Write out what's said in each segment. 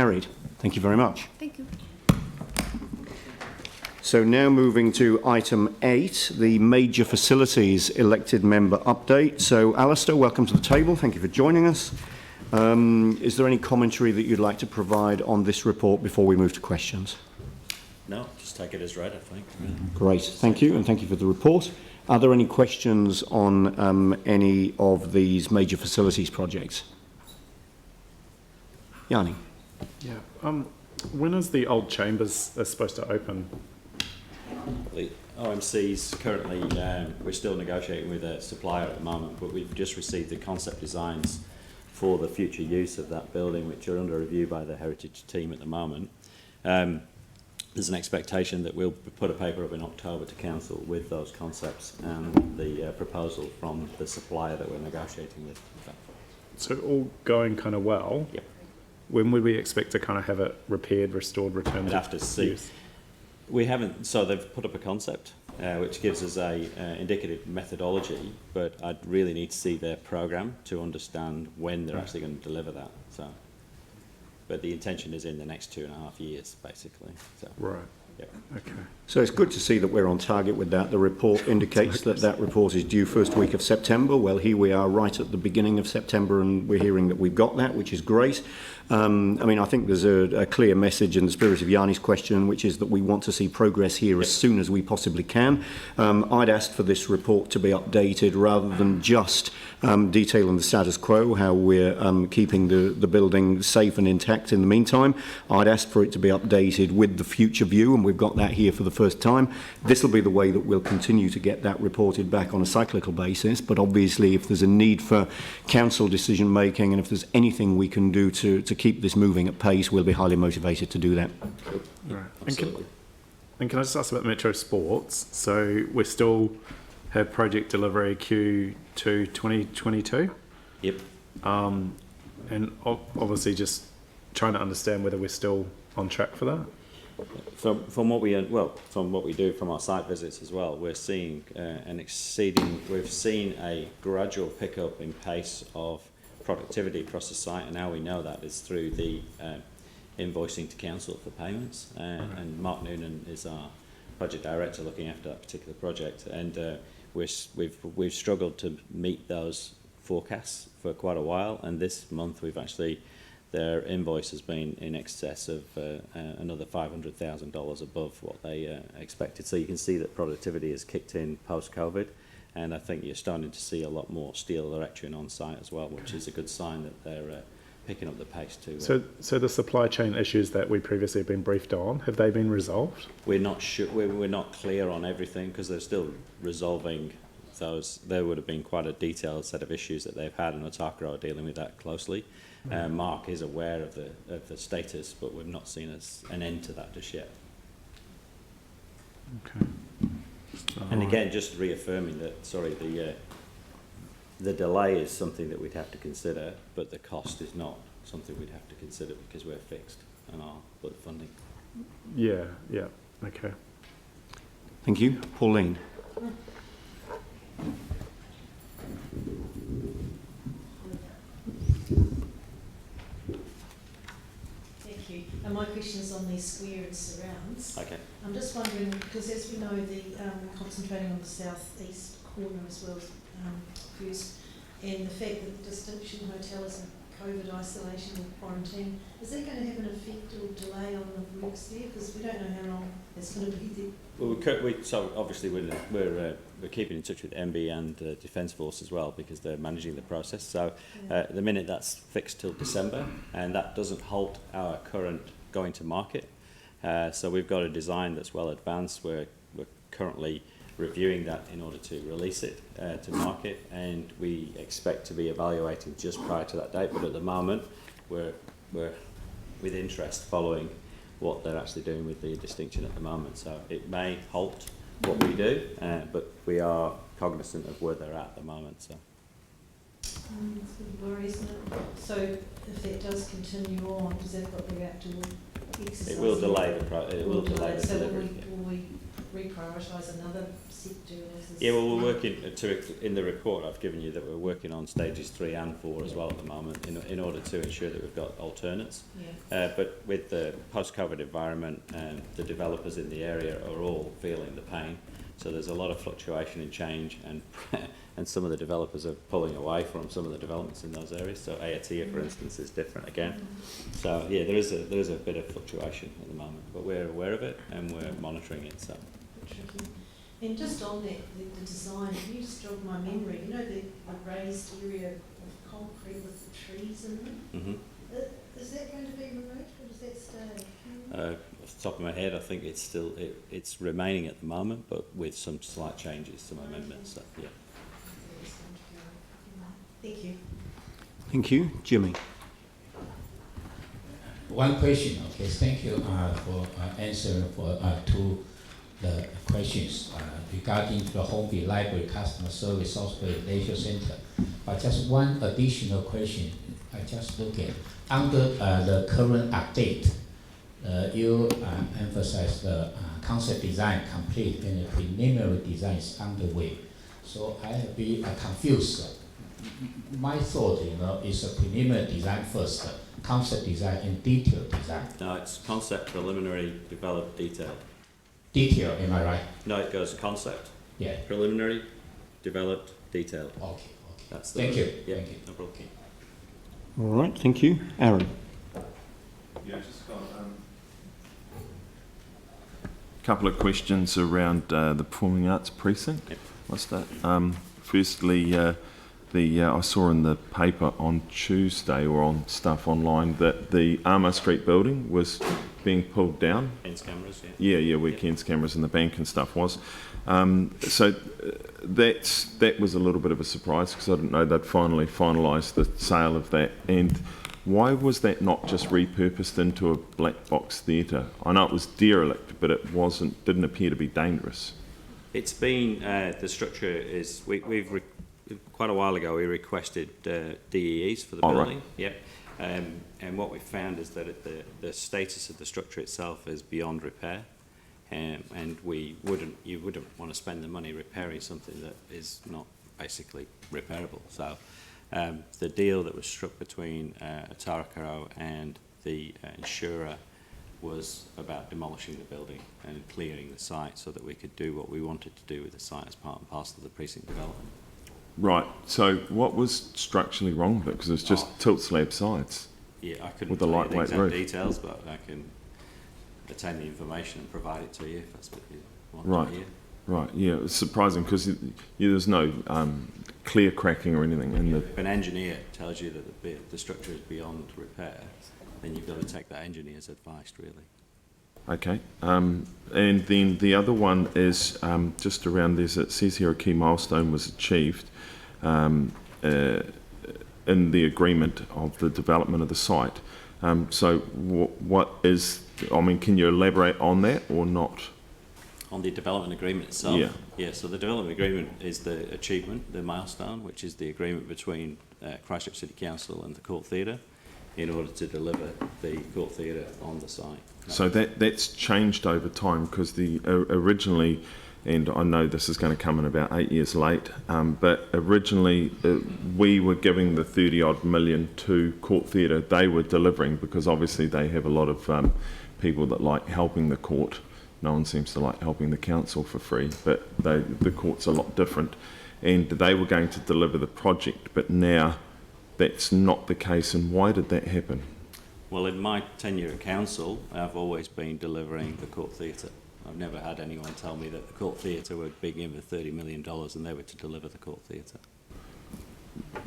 Carried. Thank you very much. Thank you. So now moving to item 8, the major facilities elected member update. So Alistair, welcome to the table. Thank you for joining us. Is there any commentary that you'd like to provide on this report before we move to questions? No, just take it as read, I think. Great. Thank you, and thank you for the report. Are there any questions on any of these major facilities projects? Yanni? Yeah. When is the old chambers supposed to open? The OMC's currently, we're still negotiating with a supplier at the moment, but we've just received the concept designs for the future use of that building, which are under review by the heritage team at the moment. There's an expectation that we'll put a paper up in October to council with those concepts and the proposal from the supplier that we're negotiating with. So all going kind of well. Yep. When would we expect to kind of have it repaired, restored, returned We'd have to see. use? We haven't, so they've put up a concept which gives us a indicative methodology, but I'd really need to see their programme to understand when they're actually going to deliver that. So, but the intention is in the next 2.5 years, basically. So, Right. yep. Okay. So it's good to see that we're on target with that. The report indicates that report is due first week of September. Well, here we are right at the beginning of September and we're hearing that we've got that, which is great. I mean, I think there's a clear message in the spirit of Yanni's question, which is that we want to see progress here as soon as we possibly can. I'd asked for this report to be updated rather than just detailing the status quo, how we're keeping the building safe and intact in the meantime. I'd asked for it to be updated with the future view, and we've got that here for the first time. This will be the way that we'll continue to get that reported back on a cyclical basis, but obviously if there's a need for council decision making and if there's anything we can do to keep this moving at pace, we'll be highly motivated to do that. Right. Absolutely. And can I just ask about Metro Sports? So we still have project delivery Q2 2022? Yep. And obviously just trying to understand whether we're still on track for that. From what we do from our site visits as well, we're seeing we've seen a gradual pickup in pace of productivity across the site, and how we know that is through the invoicing to council for payments. And Mark Noonan is our project director looking after that particular project, and we've struggled to meet those forecasts for quite a while, and this month their invoice has been in excess of another $500,000 above what they expected. So you can see that productivity has kicked in post-COVID, and I think you're starting to see a lot more steel erecting on site as well, which is a good sign that they're picking up the pace too. So the supply chain issues that we previously have been briefed on, have they been resolved? We're not sure. We're not clear on everything because they're still resolving those. There would have been quite a detailed set of issues that they've had, and Otaka are dealing with that closely. Mark is aware of the status, but we've not seen an end to that just yet. Okay. And again, just reaffirming that, the delay is something that we'd have to consider, but the cost is not something we'd have to consider because we're fixed on our funding. Yeah, okay. Thank you. Pauline. Thank you. And my question is on the square and surrounds. Okay. I'm just wondering, because as we know, concentrating on the south-east corner as well first, and the fact that the Distinction Hotel is in COVID isolation or quarantine, is that going to have an effect or delay on the works there? Because we don't know how long it's going to be there. Well, so obviously we're keeping in touch with MB and Defence Force as well because they're managing the process. So at the minute that's fixed till December, and that doesn't halt our current going to market. So we've got a design that's well advanced. We're currently reviewing that in order to release it to market, and we expect to be evaluating just prior to that date. But at the moment, we're with interest following what they're actually doing with the Distinction at the moment. So it may halt what we do, but we are cognizant of where they're at the moment. So. It's a big worry, isn't it? So if that does continue on, does that got the outdoor exercise? It will delay the So delivery. will we reprioritise another sector? Yeah, well, we're working in the report I've given you that we're working on stages 3 and 4 as well at the moment in order to ensure that we've got alternates. Yeah. But with the post-COVID environment, the developers in the area are all feeling the pain. So there's a lot of fluctuation and change, and and some of the developers are pulling away from some of the developments in those areas. So Aotea, for instance, is different again. So yeah, there is a bit of fluctuation at the moment, but we're aware of it and we're monitoring it. So. Tricky. And just on that, the design, you just jogged my memory. You know the raised area of concrete with the trees in it. Mm-hmm. Is that going to be removed, or does that stay? Off the top of my head, I think it's still it's remaining at the moment, but with some slight changes, some amendments. So, yeah. Thank you. Thank you. Jimmy. One question, okay, thank you for answering for two the questions regarding the Homeby Library Customer Service Software Leisure Center. But just one additional question, I just look at under the current update, you emphasize the concept design complete and the preliminary design is underway. So I have been confused. My thought, is a preliminary design first, concept design and detailed design. No, it's concept, preliminary, developed, detailed. Detail, am I right? No, it goes concept, Yeah. preliminary, developed, detailed. Okay. That's the Thank you. Yeah, Thank you. no problem. All right. Thank you. Aaron. Yeah, just got a couple of questions around the Performing Arts Precinct. Yep. What's that? Firstly, I saw in the paper on Tuesday or on stuff online that the Armour Street building was being pulled down. Ken's cameras, yeah. Yeah, where Ken's cameras in the bank and stuff was. So that was a little bit of a surprise because I didn't know they'd finally finalised the sale of that. And why was that not just repurposed into a black box theatre? I know it was derelict, but it didn't appear to be dangerous. It's been, the structure is, quite a while ago we requested DEEs for the building. Right. Yep. And what we found is that the status of the structure itself is beyond repair. And you wouldn't want to spend the money repairing something that is not basically repairable. So the deal that was struck between Atarakaro and the insurer was about demolishing the building and clearing the site so that we could do what we wanted to do with the site as part and parcel of the precinct development. Right. So what was structurally wrong with it? Because it's just tilt slab sides. Yeah, I couldn't with the tell you lightweight the exact roof. details, but I can attain the information and provide it to you if that's what you want Right. to hear. Right. Yeah, it's surprising because there's no clear cracking or anything in the. If an engineer tells you that the structure is beyond repair, then you've got to take that engineer's advice, really. Okay. And then the other one is just around this. It says here a key milestone was achieved in the agreement of the development of the site. So what is? I mean, can you elaborate on that or not? On the development agreement itself? Yeah. Yeah, so the development agreement is the achievement, the milestone, which is the agreement between Christchurch City Council and the Court Theatre in order to deliver the Court Theatre on the site. So that's changed over time because the originally, and I know this is going to come in about 8 years late, but originally we were giving the 30 odd million to Court Theatre. They were delivering because obviously they have a lot of people that like helping the court. No one seems to like helping the council for free, but the court's a lot different. And they were going to deliver the project, but now that's not the case. And why did that happen? Well, in my tenure at council, I've always been delivering the Court Theatre. I've never had anyone tell me that the Court Theatre were being given $30 million and they were to deliver the Court Theatre.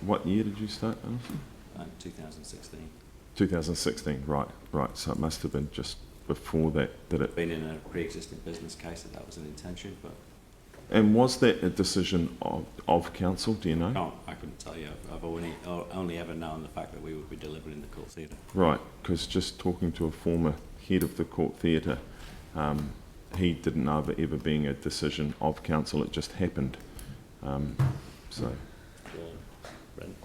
What year did you start, Alison? 2016. 2016, right. So it must have been just before that, did it? Been in a pre-existing business case that was an intention, but... And was that a decision of council, do you know? No, I couldn't tell you. I've only ever known the fact that we would be delivering the Court Theatre. Right, because just talking to a former head of the Court Theatre, he didn't know of it ever being a decision of council, it just happened. So. Brent?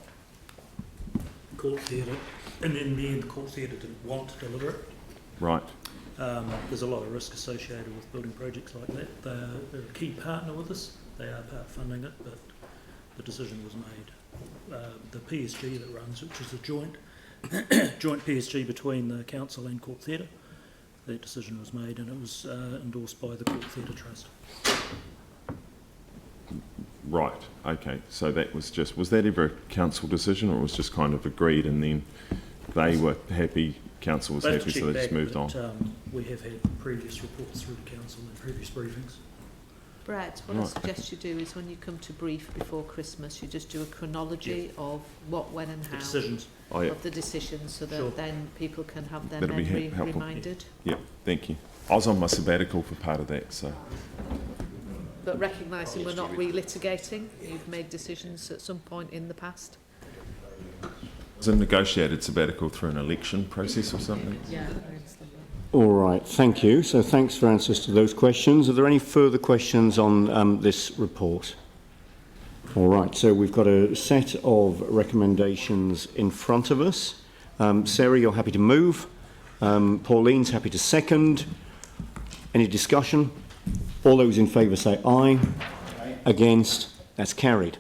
Court Theatre, and in the end, the Court Theatre didn't want to deliver it. Right. There's a lot of risk associated with building projects like that. They're a key partner with us. They are part funding it, but the decision was made. The PSG that runs, which is a joint PSG between the council and Court Theatre, that decision was made, and it was endorsed by the Court Theatre Trust. Right, okay, so that was that ever a council decision, or it was just kind of agreed and then they were happy, council was happy, so they just moved on? We have had previous reports through the council and previous briefings. Brett, what I suggest you do is when you come to brief before Christmas, you just do a chronology of what, when and how Decisions. of the decisions, so that Sure. then people can have their That'll be memory helpful. reminded. Yeah, thank you. I was on my sabbatical for part of that, so. But recognising we're not relitigating, you've made decisions at some point in the past. Was a negotiated sabbatical through an election process or something? Yeah. All right, thank you. So thanks for answers to those questions. Are there any further questions on this report? All right, so we've got a set of recommendations in front of us. Sarah, you're happy to move. Pauline's happy to second. Any discussion? All those in favour say aye. Against? That's carried.